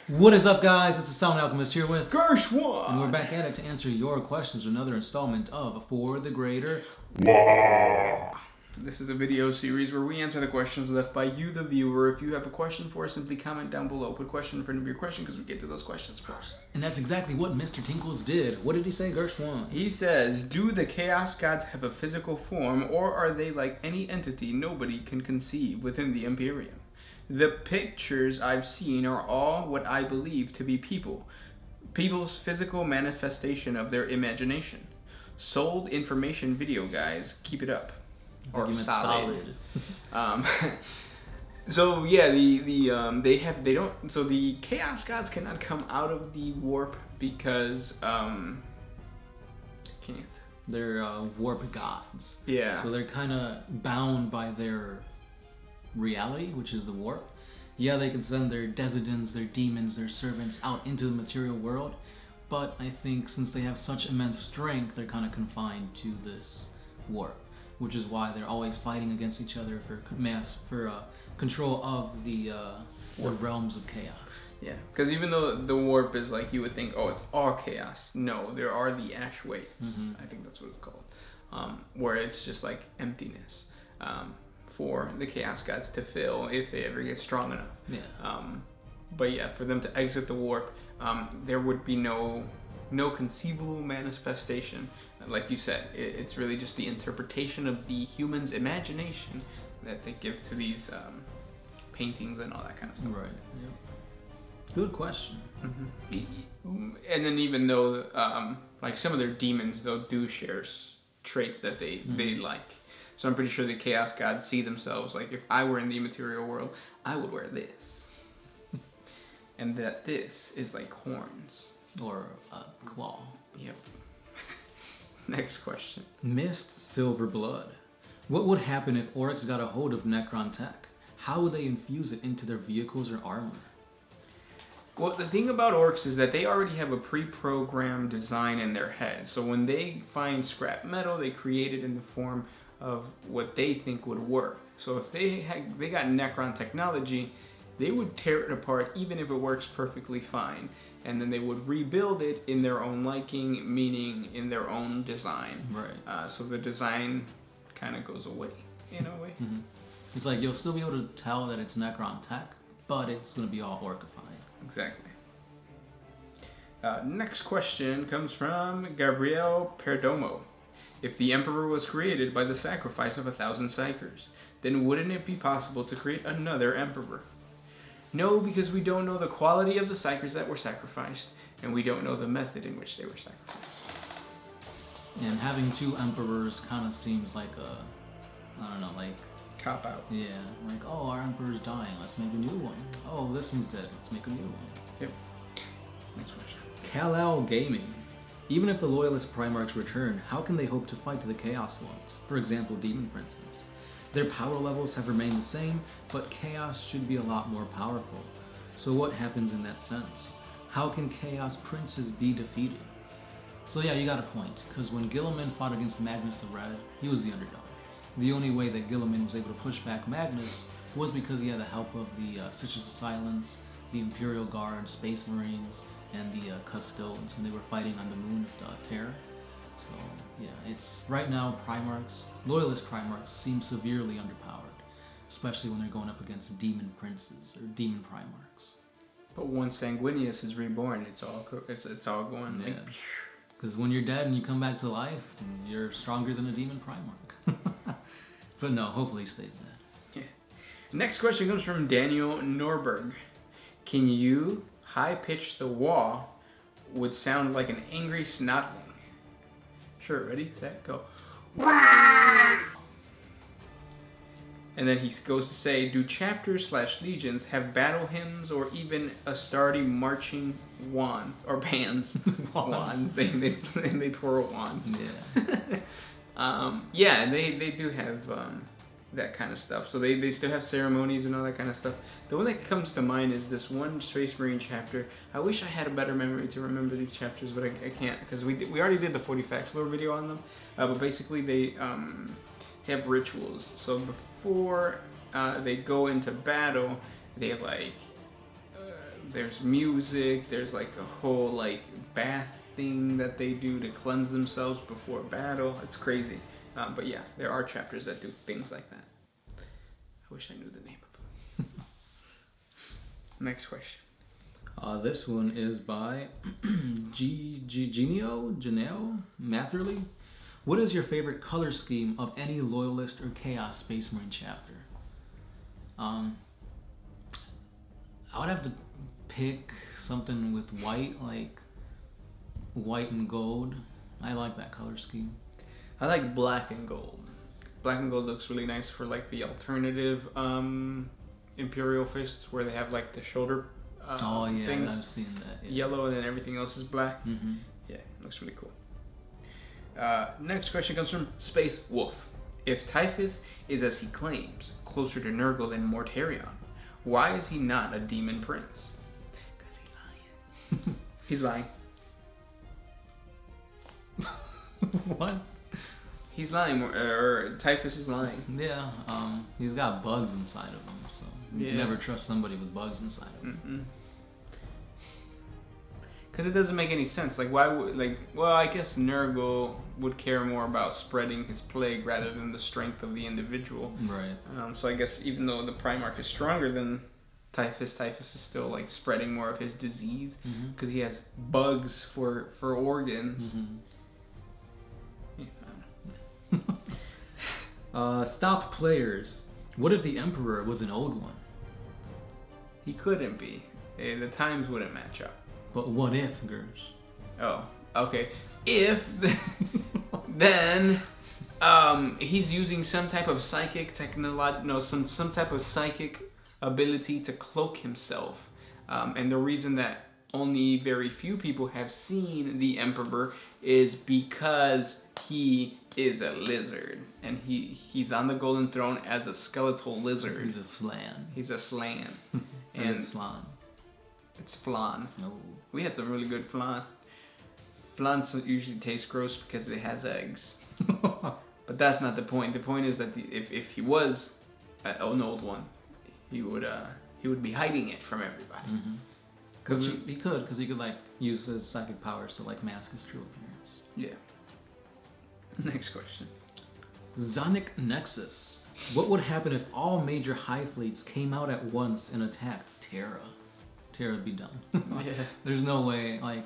What is up, guys? It's the Sound Alchemist here with Gers, and we're back at it to answer your questions. Another installment of For the Greater. This is a video series where we answer the questions left by you, the viewer. If you have a question for us, simply comment down below. Put question in front of your question because we get to those questions first. And that's exactly what Mr. Tinkles did. What did he say, Gershwan? He says, do the Chaos Gods have a physical form, or are they like any entity nobody can conceive within the Imperium? The pictures I've seen are all what I believe to be people's physical manifestation of their imagination. Sold information video, guys. Keep it up. Or solid. So yeah, so the Chaos Gods cannot come out of the warp because can't. They're warp gods. Yeah. So they're kind of bound by their reality, which is the warp. Yeah, they can send their Desidens, their demons, their servants out into the material world, but I think since they have such immense strength, they're kind of confined to this warp, which is why they're always fighting against each other for control of the realms of chaos. Yeah, because even though the warp is like, you would think, oh, it's all chaos. No, there are the ash wastes. I think that's what it's called, where it's just like emptiness. For the Chaos Gods to fill if they ever get strong enough. Yeah. But yeah, for them to exit the warp, there would be no conceivable manifestation. Like you said, it's really just the interpretation of the human's imagination that they give to these paintings and all that kind of stuff. Right. Yep. Good question. And then even though like some of their demons, though, do share traits that they like. So I'm pretty sure the Chaos Gods see themselves like, if I were in the material world, I would wear this. And that this is like horns. Or a claw. Yep. Next question. Mist Silver Blood. What would happen if Oryx got a hold of Necron tech? How would they infuse it into their vehicles or armor? Well, the thing about Orcs is that they already have a pre-programmed design in their head. So when they find scrap metal, they create it in the form of what they think would work. So if they got Necron technology, they would tear it apart even if it works perfectly fine. And then they would rebuild it in their own liking, meaning in their own design. Right. So the design kind of goes away in a way. It's like you'll still be able to tell that it's Necron tech, but it's going to be all orcified. Exactly. Next question comes from Gabriel Perdomo. If the Emperor was created by the sacrifice of 1,000 Psykers, then wouldn't it be possible to create another Emperor? No, because we don't know the quality of the Psykers that were sacrificed, and we don't know the method in which they were sacrificed. And having two Emperors kind of seems like a, I don't know, like... Cop out. Yeah, like, oh, our Emperor's dying, let's make a new one. Oh, this one's dead, let's make a new one. Yep. Next question. Kal-El Gaming. Even if the Loyalist Primarchs return, how can they hope to fight the Chaos ones? For example, Demon Princes. Their power levels have remained the same, but Chaos should be a lot more powerful. So what happens in that sense? How can Chaos Princes be defeated? So yeah, you got a point, because when Guilliman fought against Magnus the Red, he was the underdog. The only way that Guilliman was able to push back Magnus was because he had the help of the Sisters of Silence, the Imperial Guard, Space Marines, and the Custodes when they were fighting on the moon of Terror. So yeah, it's right now Primarchs, Loyalist Primarchs seem severely underpowered, especially when they're going up against Demon Princes or Demon Primarchs. But once Sanguinius is reborn, it's all going. Yeah. Because when you're dead and you come back to life, you're stronger than a Demon Primarch. But no, hopefully he stays dead. Yeah. Next question comes from Daniel Norberg. Can you high-pitch the wah would sound like an angry snotling? Sure, ready, set, go. And then he goes to say, do chapters/legions have battle hymns or even Astarte marching wands or bands? Wands. They twirl wands. Yeah. Yeah, they do have that kind of stuff. So they still have ceremonies and all that kind of stuff. The one that comes to mind is this one Space Marine chapter. I wish I had a better memory to remember these chapters, but I can't, because we already did the 40 Facts lore video on them. But basically they have rituals. So before they go into battle, they like there's music. There's like a whole like bath thing that they do to cleanse themselves before battle. It's crazy. But yeah, there are chapters that do things like that. I wish I knew the name of them. Next question. This one is by Geneo Matherly. What is your favorite color scheme of any Loyalist or Chaos Space Marine chapter? I would have to pick something with white, like white and gold. I like that color scheme. I like black and gold. Black and gold looks really nice for like the alternative Imperial fists where they have like the shoulder oh yeah, things. I've seen that. Yeah. Yellow and then everything else is black. Mm-hmm. Yeah, looks really cool. Next question comes from Space Wolf. If Typhus is as he claims, closer to Nurgle than Mortarion, why is he not a demon prince? Because he's lying. He's lying. What? He's lying, or Typhus is lying. Yeah, he's got bugs inside of him, so you can never trust somebody with bugs inside of him. Because it doesn't make any sense. Like, why would, like, well, I guess Nurgle would care more about spreading his plague rather than the strength of the individual. Right. So I guess even though the Primarch is stronger than Typhus, Typhus is still, like, spreading more of his disease because he has bugs for organs. Yeah, I don't know. Stop players. What if the Emperor was an old one? He couldn't be. The times wouldn't match up. But what if, Gers? Oh, okay. If, then he's using some type of psychic some type of psychic ability to cloak himself. And the reason that only very few people have seen the Emperor is because he is a lizard. And he's on the Golden Throne as a skeletal lizard. He's a slan. He's a slan. And it's slan. It's flan. No. We had some really good flan. Flan usually tastes gross because it has eggs. But that's not the point. The point is that if he was an old one, he would be hiding it from everybody. Because he could like use his psychic powers to like mask his true appearance. Yeah. Next question. Zonic Nexus. What would happen if all major hive fleets came out at once and attacked Terra? Terra would be done. Yeah. There's no way, like,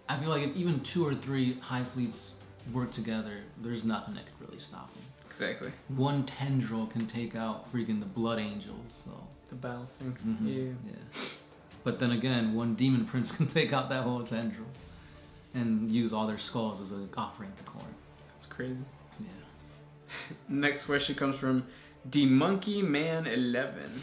I feel like if even 2 or 3 hive fleets work together, there's nothing that could really stop them. Exactly. One tendril can take out freaking the Blood Angels, so. The battle thing. Yeah. But then again, one demon prince can take out that whole tendril and use all their skulls as an offering to Korn. That's crazy. Yeah. Next question comes from Monkey Man 11.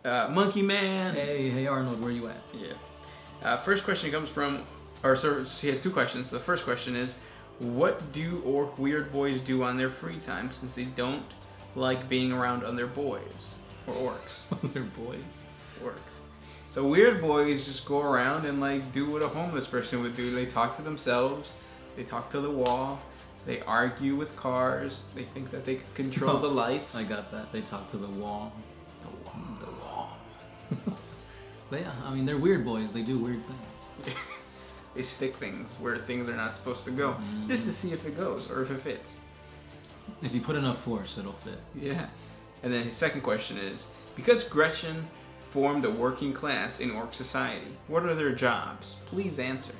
Monkey Man. Hey Arnold, where you at? Yeah. First question comes from, so he has 2 questions. The first question is, what do orc weird boys do on their free time since they don't like being around other boys or orcs? Other boys? Orcs. So weird boys just go around and like do what a homeless person would do. They talk to themselves. They talk to the wall. They argue with cars. They think that they can control the lights. I got that. They talk to the wall. The wall. But yeah, I mean, they're weird boys. They do weird things. They stick things where things are not supposed to go, just to see if it goes or if it fits. If you put enough force, it'll fit. Yeah. And then his second question is, because Gretchen formed a working class in orc society, what are their jobs? Please answer.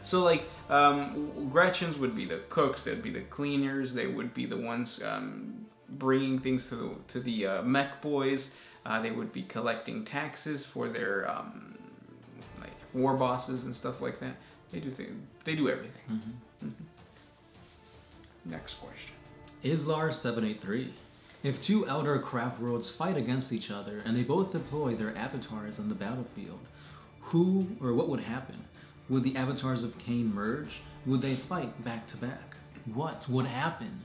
So like, Gretchen's would be the cooks, they'd be the cleaners, they would be the ones bringing things to the mech boys. They would be collecting taxes for their like war bosses and stuff like that. They do things. They do everything. Next question. Islar783. If 2 Elder craft worlds fight against each other and they both deploy their avatars on the battlefield, who or what would happen? Would the avatars of Kain merge? Would they fight back to back? What would happen?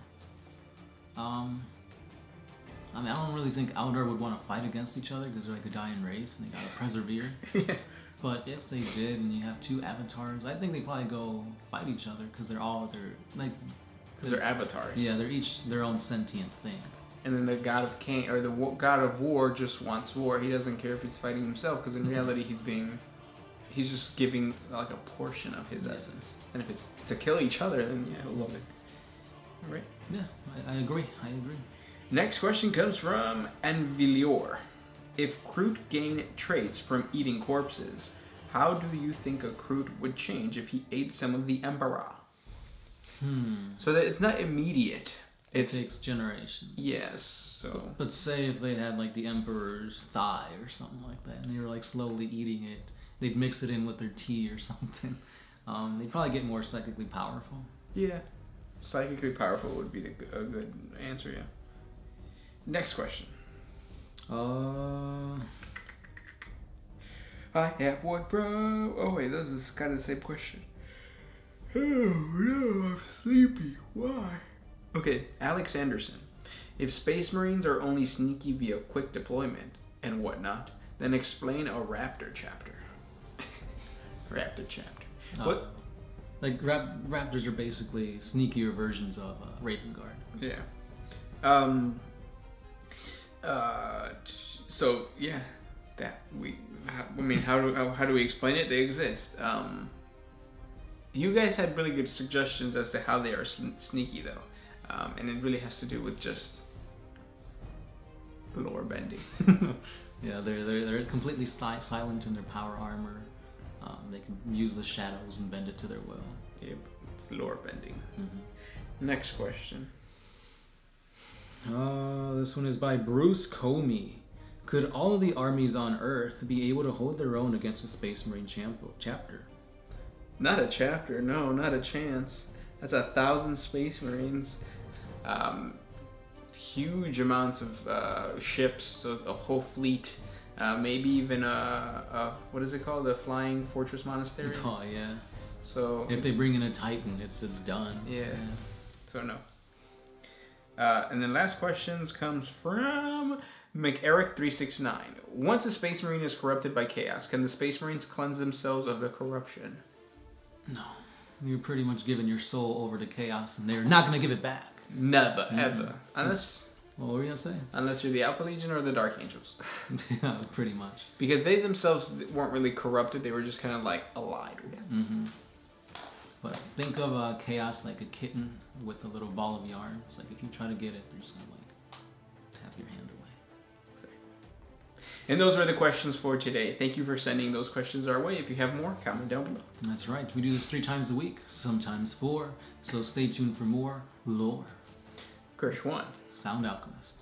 I mean, I don't really think Eldar would want to fight against each other because they're like a dying race and they gotta persevere. But if they did and you have 2 avatars, I think they'd probably go fight each other because they're avatars. Yeah, they're each their own sentient thing. And then the god of Kain, or the god of war, just wants war. He doesn't care if he's fighting himself, because in reality he's just giving like a portion of his essence. And if it's to kill each other, then yeah, he'll love it. All right. Yeah, I agree. Next question comes from Anvilior. If Kroot gained traits from eating corpses, how do you think a Kroot would change if he ate some of the Emperor? So that it's not immediate. It takes generations. Yes. So. But say if they had like the Emperor's thigh or something like that, and they were like slowly eating it, they'd mix it in with their tea or something. They'd probably get more psychically powerful. Yeah. Psychically powerful would be a good answer, yeah. Next question. I have one from... Oh wait, this is kind of the same question. Oh no, I'm sleepy. Why? Okay, Alex Anderson. If Space Marines are only sneaky via quick deployment and whatnot, then explain a Raptor chapter. Raptor chapter. What? Like Raptors are basically sneakier versions of Raven Guard. Yeah. So yeah, that how do we explain it? They exist. You guys had really good suggestions as to how they are sneaky though, and it really has to do with just lore bending. Yeah, they're completely silent in their power armor. They can use the shadows and bend it to their will. Yep, it's lore bending. Next question. This one is by Bruce Comey. Could all of the armies on Earth be able to hold their own against a Space Marine chapter? Not a chapter, no, not a chance. That's 1,000 Space Marines. Huge amounts of ships, so a whole fleet. Maybe even what is it called? The Flying Fortress Monastery? Oh, yeah. So if they bring in a Titan, it's done. Yeah. So no. And then last questions comes from McEric369. Once a Space Marine is corrupted by chaos, can the Space Marines cleanse themselves of the corruption? No. You're pretty much giving your soul over to chaos, and they're not going to give it back. Never, ever. Unless... What were you going to say? Unless you're the Alpha Legion or the Dark Angels. Yeah, pretty much. Because they themselves weren't really corrupted. They were just kind of like allied with. But think of chaos like a kitten with a little ball of yarn. It's like if you try to get it, they're just going to like tap your hand away. Exactly. And those were the questions for today. Thank you for sending those questions our way. If you have more, comment down below. That's right. We do this 3 times a week, sometimes 4. So stay tuned for more lore. Gers 1. Sound Alchemist.